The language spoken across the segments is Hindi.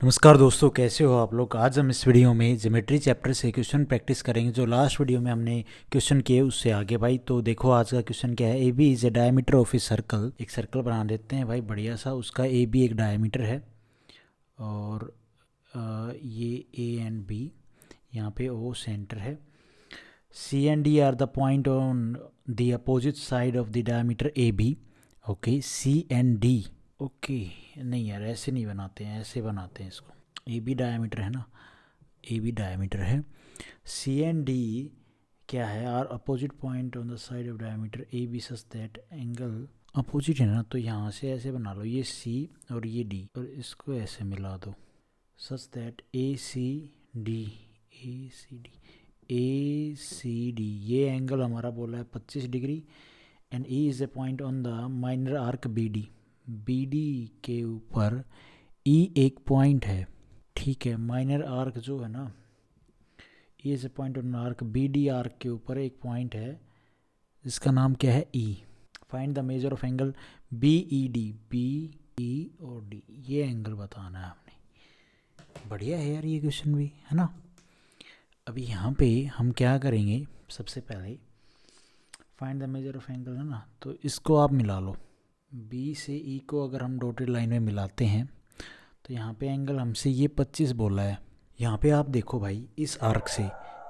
नमस्कार दोस्तों, कैसे हो आप लोग। आज हम इस वीडियो में ज्योमेट्री चैप्टर से क्वेश्चन प्रैक्टिस करेंगे। जो लास्ट वीडियो में हमने क्वेश्चन किए उससे आगे भाई। तो देखो आज का क्वेश्चन क्या है। A B is a diameter of a circle. एक सर्कल बना देते हैं भाई बढ़िया सा। उसका ए बी एक डायमीटर है और ये ए एंड बी, यहाँ पे ओ सेंटर है। C and D are the point on the opposite side of the diameter A B. Okay, C and D. Okay, नहीं यार ऐसे नहीं बनाते हैं, ऐसे बनाते हैं इसको। ए बी डायमीटर है ना, ए बी डायमीटर है। सी एंड डी क्या है, are opposite point on the side of diameter A B such that angle opposite है ना, तो यहाँ से ऐसे बना लो, ये सी और ये डी और इसको ऐसे मिला दो such that A C D, A C D, A C D, ये एंगल हमारा बोला है 25 degree. And E is a point on the minor arc B D, B D के ऊपर ई एक पॉइंट है। ठीक है, माइनर आर्क जो है ना, E is a point on arc B D, arc के ऊपर एक पॉइंट है जिसका नाम क्या है E. Find the measure of angle B E D, B E और डी, ये एंगल बताना है हमने। बढ़िया है यार ये क्वेश्चन भी, है ना। अभी यहाँ पे हम क्या करेंगे, सबसे पहले find the measure of angle है ना, तो इसको आप मिला लो। बी से ई को अगर हम डॉटेड लाइन में मिलाते हैं तो यहाँ पे एंगल हमसे ये 25 बोला है। यहाँ पे आप देखो भाई, इस आर्क से,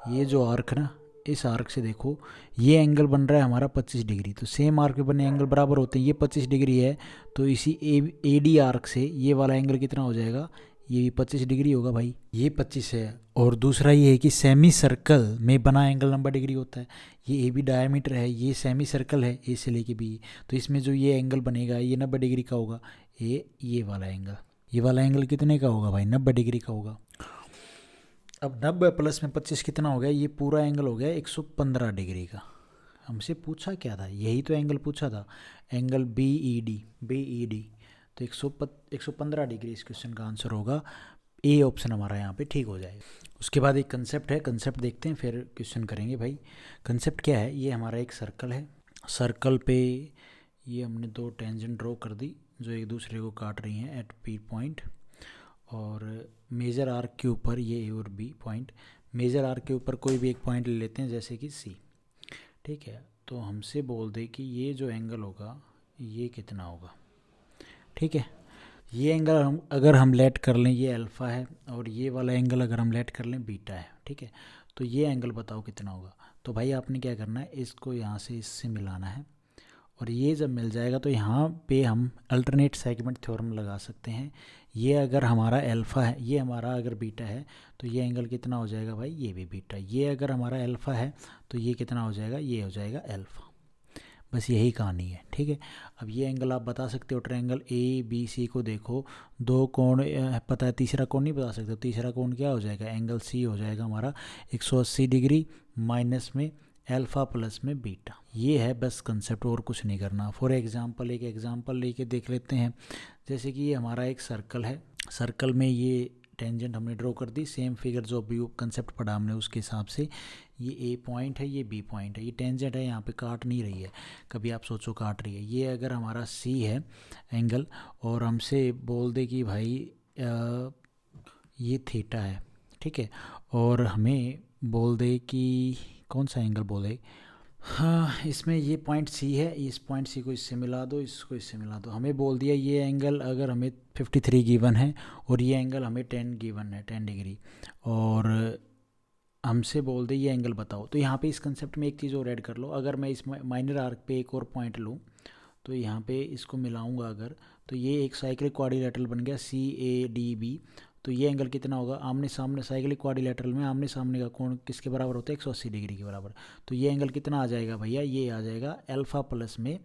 ये जो आर्क ना, इस आर्क से देखो ये एंगल बन रहा है हमारा 25 डिग्री। तो सेम आर्क पे बने एंगल बराबर होते हैं। ये 25 डिग्री है तो इसी ए डी आर्क से ये वाला एंगल कितना हो जाएगा, ये भी 25 डिग्री होगा भाई। ये 25 है। और दूसरा ये है कि सेमी सर्कल में बना एंगल 90 डिग्री होता है। ये ए बी डायमीटर है, ये सेमी सर्कल है ए से लेके बी, तो इसमें जो ये एंगल बनेगा ये 90 डिग्री का होगा। ये वाला एंगल, ये वाला एंगल कितने का होगा भाई, 90 डिग्री का होगा। अब 90 प्लस में 25 कितना हो गया, ये पूरा एंगल हो गया 115 डिग्री का। हमसे पूछा क्या था, यही तो एंगल पूछा था, angle B E D, B E D. तो 115 डिग्री इस क्वेश्चन का आंसर होगा। ए ऑप्शन हमारा यहाँ पे ठीक हो जाएगा। उसके बाद एक कंसेप्ट है, कंसेप्ट देखते हैं फिर क्वेश्चन करेंगे भाई। कंसेप्ट क्या है, ये हमारा एक सर्कल है। सर्कल पे ये हमने दो टेंजेंट ड्रॉ कर दी जो एक दूसरे को काट रही हैं एट पी पॉइंट। और मेजर आर्क के ऊपर ये ए और बी पॉइंट, मेजर आर्क के ऊपर कोई भी एक पॉइंट ले लेते हैं जैसे कि सी। ठीक है, तो हमसे बोल दे कि ये जो एंगल होगा ये कितना होगा। ठीक है, ये एंगल हम अगर हम लेट कर लें ये अल्फ़ा है, और ये वाला एंगल अगर हम लेट कर लें बीटा है। ठीक है, तो ये एंगल बताओ कितना होगा। तो भाई आपने क्या करना है, इसको यहाँ से इससे मिलाना है, और ये जब मिल जाएगा तो यहाँ पे हम अल्टरनेट सेगमेंट थ्योरम लगा सकते हैं। ये अगर हमारा अल्फ़ा है, ये हमारा अगर बीटा है, तो ये एंगल कितना हो जाएगा भाई, ये भी बीटा। ये अगर हमारा अल्फ़ा है तो ये कितना हो जाएगा, ये हो जाएगा अल्फ़ा। बस यही कहानी है। ठीक है, अब ये एंगल आप बता सकते हो, ट्रायंगल ए बी सी को देखो, दो कोण पता है, तीसरा कोण नहीं बता सकते। तीसरा कोण क्या हो जाएगा, एंगल सी हो जाएगा हमारा 180 डिग्री माइनस में अल्फ़ा प्लस में बीटा। ये है बस कंसेप्ट, और कुछ नहीं करना। फॉर एग्जांपल एक एग्जांपल लेके देख लेते हैं। जैसे कि ये हमारा एक सर्कल है, सर्कल में ये टेंजेंट हमने ड्रॉ कर दी, सेम फिगर जो अभी कंसेप्ट पढ़ा हमने उसके हिसाब से। ये ए पॉइंट है, ये बी पॉइंट है, ये टेंजेंट है, यहाँ पे काट नहीं रही है। कभी आप सोचो काट रही है। ये अगर हमारा सी है एंगल, और हमसे बोल दे कि भाई ये थीटा है। ठीक है, और हमें बोल दे कि कौन सा एंगल बोले, हाँ इसमें ये पॉइंट सी है, इस पॉइंट सी को इससे मिला दो, इसको इससे मिला दो। हमें बोल दिया ये एंगल अगर हमें 53 गिवन है, और ये एंगल हमें 10 गिवन है, 10 डिग्री, और हमसे बोल दे ये एंगल बताओ। तो यहाँ पे इस कंसेप्ट में एक चीज़ और ऐड कर लो। अगर मैं इस माइनर आर्क पे एक और पॉइंट लूँ, तो यहाँ पे इसको मिलाऊंगा अगर, तो ये एक साइक्लिक क्वाड्रिलेटरल बन गया सी ए डी बी। तो ये एंगल कितना होगा, आमने सामने, साइक्लिक क्वाड्रिलेटरल में आमने सामने का कोण किसके बराबर होता है, 180 डिग्री के बराबर। तो ये एंगल कितना आ जाएगा भैया, ये आ जाएगा अल्फ़ा प्लस में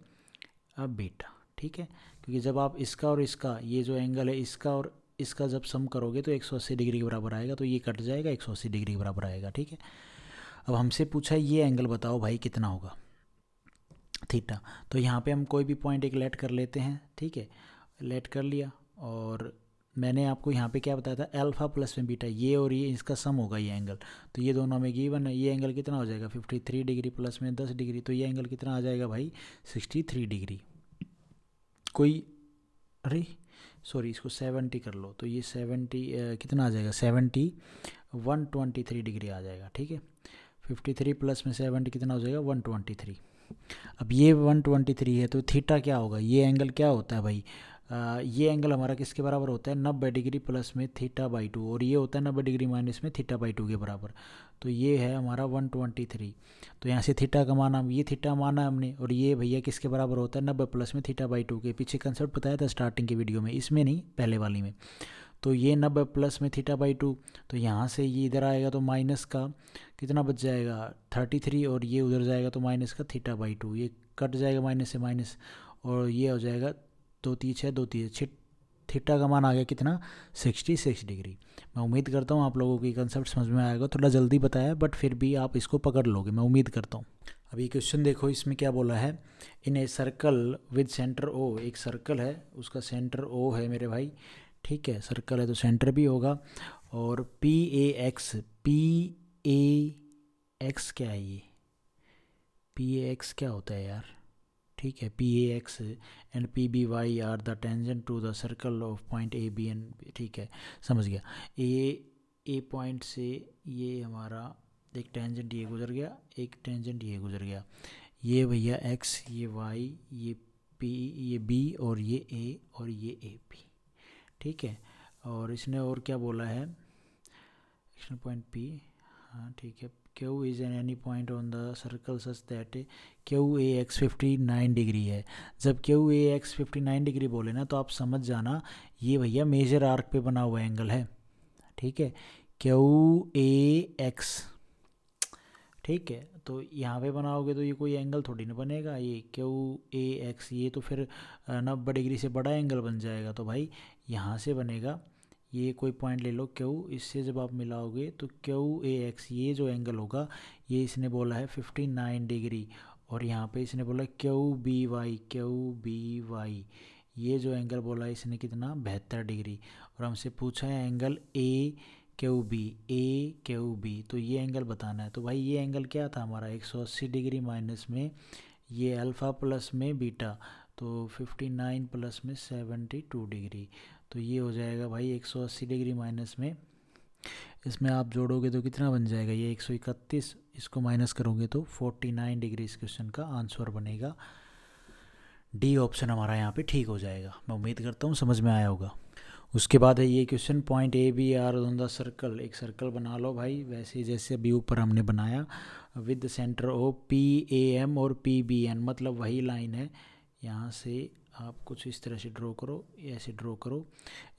अब बीटा। ठीक है, क्योंकि जब आप इसका और इसका, ये जो एंगल है इसका और इसका जब सम करोगे तो 180 डिग्री के बराबर आएगा, तो ये कट जाएगा, 180 डिग्री के बराबर आएगा। ठीक है, अब हमसे पूछा ये एंगल बताओ भाई कितना होगा, थीटा। तो यहाँ पे हम कोई भी पॉइंट एक लेट कर लेते हैं। ठीक है, लेट कर लिया, और मैंने आपको यहाँ पे क्या बताया था, अल्फ़ा प्लस में बीटा, ये और ये इसका सम होगा ये एंगल। तो ये दोनों में गिवन है, ये एंगल कितना हो जाएगा 53 डिग्री प्लस में 10 डिग्री, तो ये एंगल कितना आ जाएगा भाई 63 डिग्री। कोई, अरे सॉरी इसको 70 कर लो, तो ये 70 कितना आ जाएगा, 70 123 डिग्री आ जाएगा। ठीक है, 53 प्लस में 70 कितना हो जाएगा, 123। अब ये 123 है तो थीटा क्या होगा, ये एंगल क्या होता है भाई, ये एंगल हमारा किसके बराबर होता है, 90 डिग्री प्लस में थीटा बाई 2, और ये होता है 90 डिग्री माइनस में थीटा बाई 2 के बराबर। तो ये है हमारा 123। तो यहाँ से थीटा का माना, ये थीटा माना हमने, और ये भैया किसके बराबर होता है, 90 प्लस में थीटा बाई 2 के। पीछे कंसेप्ट बताया था स्टार्टिंग की वीडियो में, इसमें नहीं पहले वाली में। तो ये 90 प्लस में थीटा बाई 2, तो यहाँ से ये इधर आएगा तो माइनस का कितना बच जाएगा 33, और ये उधर जाएगा तो माइनस का थीटा बाई 2, ये कट जाएगा माइनस से माइनस, और ये हो जाएगा 2×3=6 थीटा का मान आ गया कितना, 66 डिग्री। मैं उम्मीद करता हूँ आप लोगों की कंसेप्ट समझ में आएगा, थोड़ा जल्दी बताया बट फिर भी आप इसको पकड़ लोगे, मैं उम्मीद करता हूँ। अभी क्वेश्चन देखो, इसमें क्या बोला है, in a circle with centre O, एक सर्कल है उसका सेंटर ओ है मेरे भाई। ठीक है, सर्कल है तो सेंटर भी होगा, और PAX क्या है, ये PAX क्या होता है यार। ठीक है, PAX and PBY are the tangent to the circle of point AB and, ठीक है समझ गया। ए पॉइंट से ये हमारा एक टेंजेंट ये गुजर गया, एक टेंजेंट ये गुजर गया, ये भैया X, ये Y, ये P, ये B, और ये A, और ये AP। ठीक है, और इसने और क्या बोला है, एक्शन पॉइंट P, हाँ ठीक है, Q is an any point on the circle such that QAX 59 degree है। जब QAX 59 डिग्री बोले ना तो आप समझ जाना ये भैया मेजर आर्क पे बना हुआ एंगल है। ठीक है, QAX, ठीक है, तो यहाँ पे बनाओगे तो ये कोई एंगल थोड़ी ना बनेगा, ये QAX, ये तो फिर 90 डिग्री से बड़ा एंगल बन जाएगा। तो भाई यहाँ से बनेगा, ये कोई पॉइंट ले लो Q, इससे जब आप मिलाओगे तो QAX, ये जो एंगल होगा ये इसने बोला है 59 डिग्री, और यहाँ पे इसने बोला QBY, ये जो एंगल बोला है इसने कितना 72 डिग्री, और हमसे पूछा है एंगल AQB, तो ये एंगल बताना है। तो भाई ये एंगल क्या था हमारा 180 डिग्री माइनस में ये अल्फ़ा प्लस में बीटा, तो 59 प्लस में 72 डिग्री, तो ये हो जाएगा भाई 180 डिग्री माइनस में, इसमें आप जोड़ोगे तो कितना बन जाएगा, ये 131, इसको माइनस करोगे तो 49 डिग्री इस क्वेश्चन का आंसर बनेगा। डी ऑप्शन हमारा यहाँ पे ठीक हो जाएगा। मैं उम्मीद करता हूँ समझ में आया होगा। उसके बाद है ये question, point AB are on the circle, एक सर्कल बना लो भाई वैसे जैसे अभी ऊपर हमने बनाया, विद सेंटर ओ PAM और PBN, मतलब वही लाइन है। यहाँ से आप कुछ इस तरह से ड्रॉ करो, ऐसे ड्रॉ करो।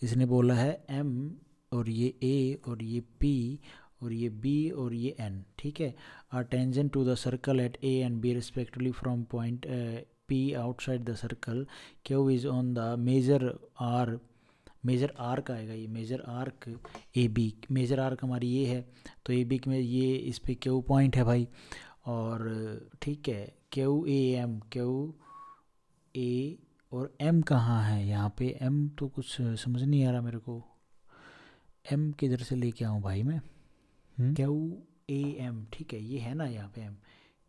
इसने बोला है M, और ये A, और ये P, और ये B, और ये N। ठीक है, are tangent to the circle at A and B respectively from point P outside the circle, Q is on the major arc आएगा, ये major arc AB, major arc हमारी ये है, तो AB में ये इस पे Q पॉइंट है भाई, और ठीक है QAM, QA और M कहाँ है, यहाँ पे M तो कुछ समझ नहीं आ रहा मेरे को, M किधर से लेके आऊँ भाई मैं, QAM, ठीक है ये है ना यहाँ पे M,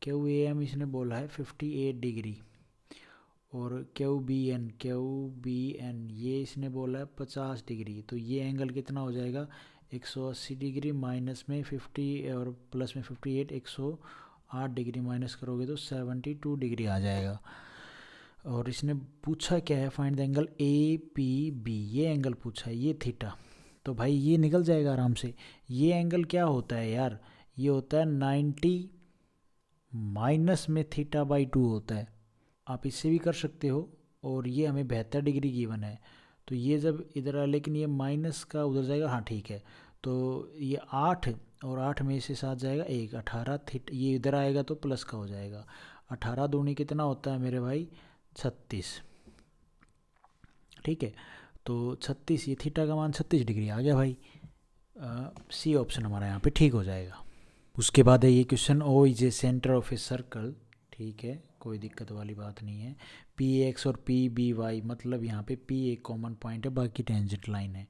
QAM इसने बोला है 58 डिग्री, और QBN ये इसने बोला है 50 डिग्री, तो ये एंगल कितना हो जाएगा 180 डिग्री माइनस में 50 और प्लस में 58, 108 डिग्री माइनस करोगे तो 72 डिग्री आ जाएगा। और इसने पूछा क्या है, फाइंड द एंगल APB, ये एंगल पूछा है, ये थीटा, तो भाई ये निकल जाएगा आराम से। ये एंगल क्या होता है यार, ये होता है 90 माइनस में थीटा बाई 2 होता है, आप इससे भी कर सकते हो, और ये हमें 72 डिग्री गिवन है, तो ये जब इधर आए लेकिन ये माइनस का उधर जाएगा, हाँ ठीक है, तो ये 8 और 8 में से 7 जाएगा 1, 18 थीटा, ये इधर आएगा तो प्लस का हो जाएगा, 18 दूनी कितना होता है मेरे भाई 36। ठीक है, तो 36, ये थीटा का मान 36 डिग्री आ गया भाई, C ऑप्शन हमारा यहाँ पे ठीक हो जाएगा। उसके बाद है ये question, O is a centre of a circle, ठीक है कोई दिक्कत वाली बात नहीं है, PX और PBY, मतलब यहाँ पे P एक कॉमन पॉइंट है, बाकी टेंजेंट लाइन है।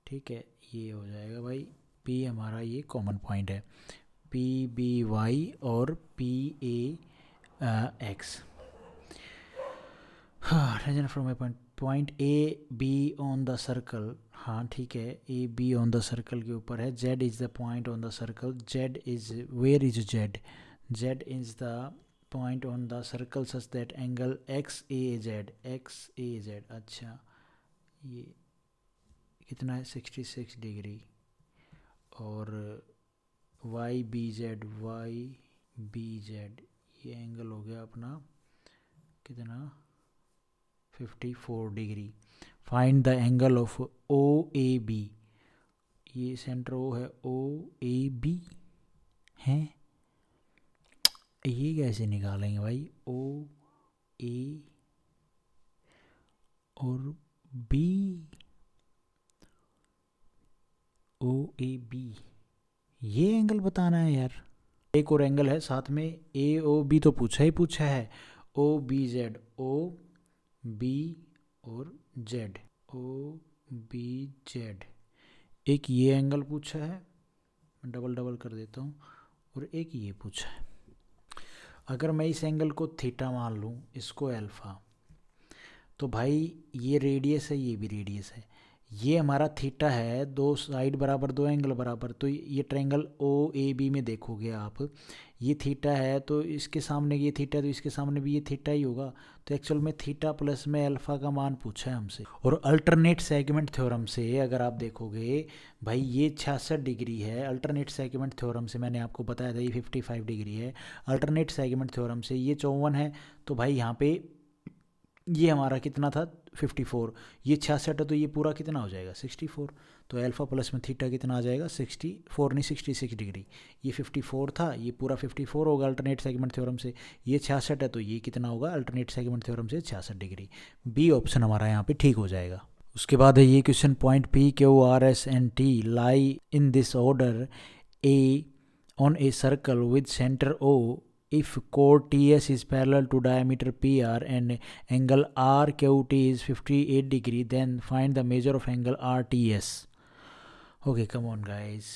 ठीक है, ये हो जाएगा भाई P हमारा ये कॉमन पॉइंट है, PBY और PAX, हाँ tangent from a point point A B on the circle, हाँ ठीक है, A B on the circle के ऊपर है, Z is the point on the circle, Z is, where is Z, Z is the point on the circle such that angle X A Z, X A Z, अच्छा ये कितना है 66 डिग्री, और Y B Z, Y B Z ये एंगल हो गया अपना कितना 54 degree. Find the angle of O A B, ये सेंटर ओ है, ओ ए बी है, ये कैसे निकालेंगे भाई, ओ ए और बी, ओ ए बी, ये एंगल बताना है यार। एक और एंगल है साथ में, ए ओ बी तो पूछा है, O B Z, O B और जेड, ओ बी जेड, एक ये एंगल पूछा है, डबल डबल कर देता हूँ, और एक ये पूछा है। अगर मैं इस एंगल को थीटा मान लूँ, इसको अल्फ़ा, तो भाई ये रेडियस है, ये भी रेडियस है, ये हमारा थीटा है, दो साइड बराबर, दो एंगल बराबर, तो ये ट्रायंगल ओ ए बी में देखोगे आप, ये थीटा है तो इसके सामने ये थीटा, तो इसके सामने भी ये थीटा ही होगा, तो एक्चुअल में थीटा प्लस में अल्फ़ा का मान पूछा है हमसे। और अल्टरनेट सेगमेंट थ्योरम से अगर आप देखोगे भाई, ये 66 डिग्री है, अल्टरनेट सेगमेंट थ्योरम से मैंने आपको बताया था ये 55 डिग्री है, अल्टरनेट सेगमेंट थ्योरम से ये 54 है, तो भाई यहाँ पे ये हमारा कितना था 54, ये 66 है, तो ये पूरा कितना हो जाएगा 64, तो अल्फ़ा प्लस में थीटा कितना आ जाएगा 64 नहीं 66 डिग्री, ये 54 था, ये पूरा 54 होगा अल्टरनेट सेगमेंट थ्योरम से, ये 66 है तो ये कितना होगा अल्टरनेट सेगमेंट थ्योरम से 66 डिग्री, बी ऑप्शन हमारा यहाँ पे ठीक हो जाएगा। उसके बाद है ये question, point P Q R S and T lie in this order a on a circle with centre O, if chord TS is parallel to diameter PR and angle RQT is 58 degree, then find the measure of angle RTS. Okay, come on guys,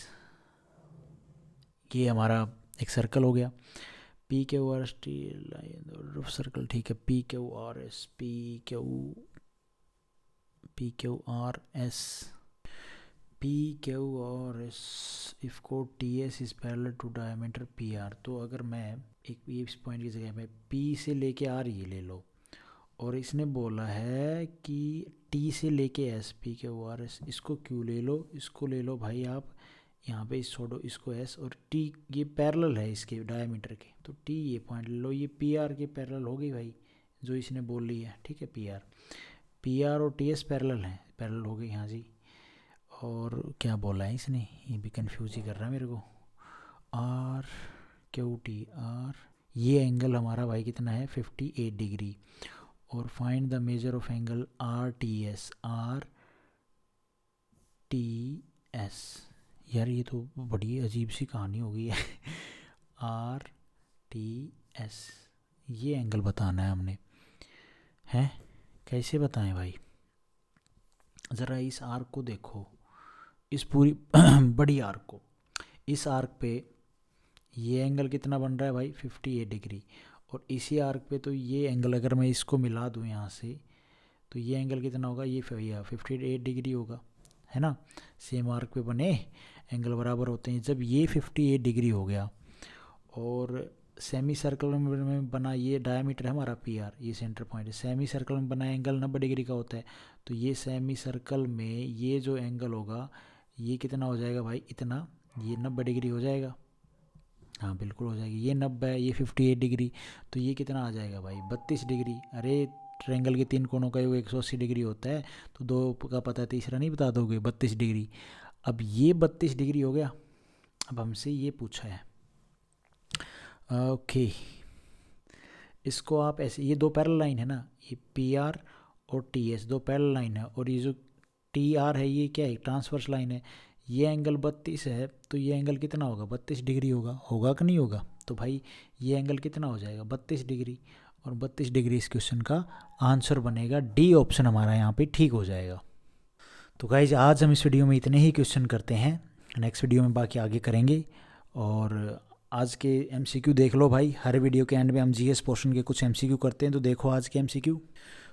ये हमारा एक सर्कल हो गया, P Q R S T line circle, ठीक है, P Q R S, P Q R S, P Q R S, if कोड T S is parallel to diameter P R, तो अगर मैं एक इस पॉइंट की जगह में पी से लेके आर ये ले लो, और इसने बोला है कि टी से लेके S, P Q R S, इसको क्यू ले लो, इसको ले लो भाई आप, यहाँ पे इस छोड़ो, इसको एस, और टी ये पैरेलल है इसके डायमीटर के, तो टी ये पॉइंट ले लो, ये पी आर के पैरेलल हो गई भाई जो इसने बोल ली है, ठीक है, पी आर और टी एस पैरेलल हैं, पैरेलल हो गई, हाँ जी। और क्या बोला है इसने, ये भी कंफ्यूज ही कर रहा है मेरे को, आर क्यू टी आर, ये एंगल हमारा भाई कितना है 58 डिग्री, और find the measure of angle R T S, R T S, यार ये तो बड़ी अजीब सी कहानी हो गई है आर टी एस, ये एंगल बताना है हमने, हैं कैसे बताएं भाई, ज़रा इस आर्क को देखो, इस पूरी बड़ी आर्क को, इस आर्क पे ये एंगल कितना बन रहा है भाई 58 डिग्री, और इसी आर्क पे तो ये एंगल अगर मैं इसको मिला दूँ यहाँ से, तो ये एंगल कितना होगा, ये 58 डिग्री होगा, है ना, सेम आर्क पे बने एंगल बराबर होते हैं, जब ये 58 डिग्री हो गया, और सेमी सर्कल में बना ये डायमीटर है हमारा पी आर, ये सेंटर पॉइंट है, सेमी सर्कल में बना एंगल 90 डिग्री का होता है, तो ये सेमी सर्कल में ये जो एंगल होगा ये कितना हो जाएगा भाई, इतना, ये 90 डिग्री हो जाएगा, हाँ बिल्कुल हो जाएगी, ये 90 है, ये 58 डिग्री, तो ये कितना आ जाएगा भाई 32 डिग्री, अरे ट्रायंगल के तीन कोनों का योग 180 डिग्री होता है, तो दो का पता है, तीसरा नहीं बता दोगे, 32 डिग्री, अब ये 32 डिग्री हो गया, अब हमसे ये पूछा है, ओके, इसको आप ऐसे, ये दो पैरेलल लाइन है ना, ये पी आर और टी एस दो पैरेलल लाइन है, और ये जो टी आर है ये क्या है, ट्रांसवर्स लाइन है, ये एंगल 32 है, तो ये एंगल कितना होगा 32 डिग्री होगा कि नहीं होगा, तो भाई ये एंगल कितना हो जाएगा 32 डिग्री, और 32 डिग्री इस क्वेश्चन का आंसर बनेगा, डी ऑप्शन हमारा यहाँ पे ठीक हो जाएगा। तो गाइज आज हम इस वीडियो में इतने ही क्वेश्चन करते हैं, नेक्स्ट वीडियो में बाकी आगे करेंगे, और आज के एमसीक्यू देख लो भाई, हर वीडियो के एंड में हम जीएस पोर्शन के कुछ एमसीक्यू करते हैं, तो देखो आज के एमसीक्यू।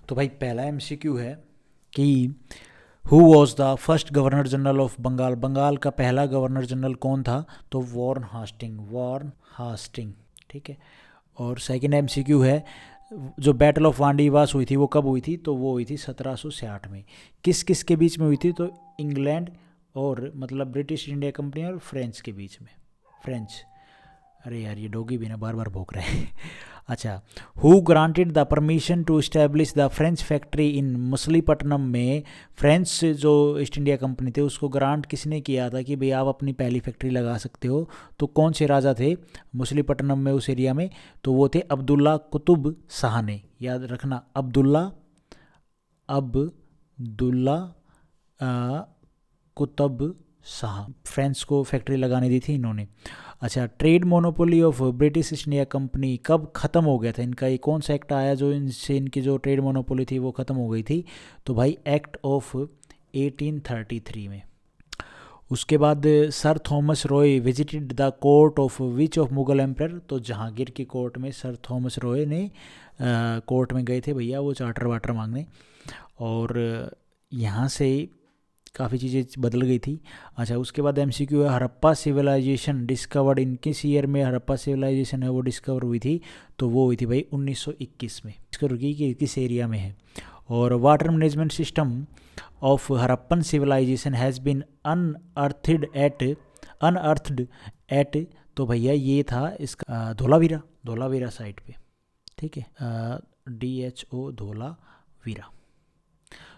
तो भाई पहला एमसीक्यू है कि who was the first governor general of Bengal, Bengal का पहला गवर्नर जनरल कौन था? तो वॉर्न हास्टिंग, ठीक है। और सेकंड एमसीक्यू है, जो बैटल ऑफ वांडीवास हुई थी वो कब हुई थी? तो वो हुई थी 1760 में। किस किस के बीच में हुई थी? तो इंग्लैंड और मतलब ब्रिटिश इंडिया कंपनी और फ्रेंच के बीच में। फ्रेंच, अरे यार ये डॉगी भी ना बार बार भौंक रहा है अच्छा, who granted the permission to establish the French factory in Machilipatnam में? फ्रेंच जो ईस्ट इंडिया कंपनी थे उसको ग्रांट किसने किया था कि भाई आप अपनी पहली फैक्ट्री लगा सकते हो? तो कौन से राजा थे मछलीपट्टनम में, उस एरिया में? तो वो थे अब्दुल्ला कुतुब शाह ने, याद रखना, अब्दुल्ला कुतुब शाह, फ्रेंच को फैक्ट्री लगाने दी थी इन्होंने। अच्छा, trade monopoly of British east India company कब ख़त्म हो गया था इनका? ये कौन सा एक्ट आया जो इनसे इनकी जो ट्रेड मोनोपोली थी वो ख़त्म हो गई थी? तो भाई एक्ट ऑफ 1833 में। उसके बाद sir Thomas Roy visited the court of which of Mughal emperor? तो जहांगीर की कोर्ट में सर थॉमस रॉय ने कोर्ट में गए थे भैया वो चार्टर वाटर मांगने, और यहाँ से काफ़ी चीज़ें बदल गई थी। अच्छा, उसके बाद एमसीक्यू है, हड़प्पा सिविलाइजेशन डिस्कवर्ड इन किस ईयर में? हड़प्पा सिविलाइजेशन है वो डिस्कवर हुई थी, तो वो हुई थी भाई 1921 में। डिस्कवर की कि किस एरिया में है? और water management system of Harappan civilisation has been unearthed at, तो भैया ये था इसका धोलावीरा साइट पे, ठीक है, DHO धोलावीरा।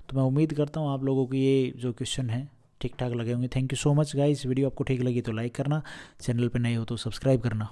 तो मैं उम्मीद करता हूँ आप लोगों को ये जो क्वेश्चन है ठीक ठाक लगे होंगे। Thank you so much guys, video आपको ठीक लगी तो लाइक करना, चैनल पे नए हो तो सब्सक्राइब करना।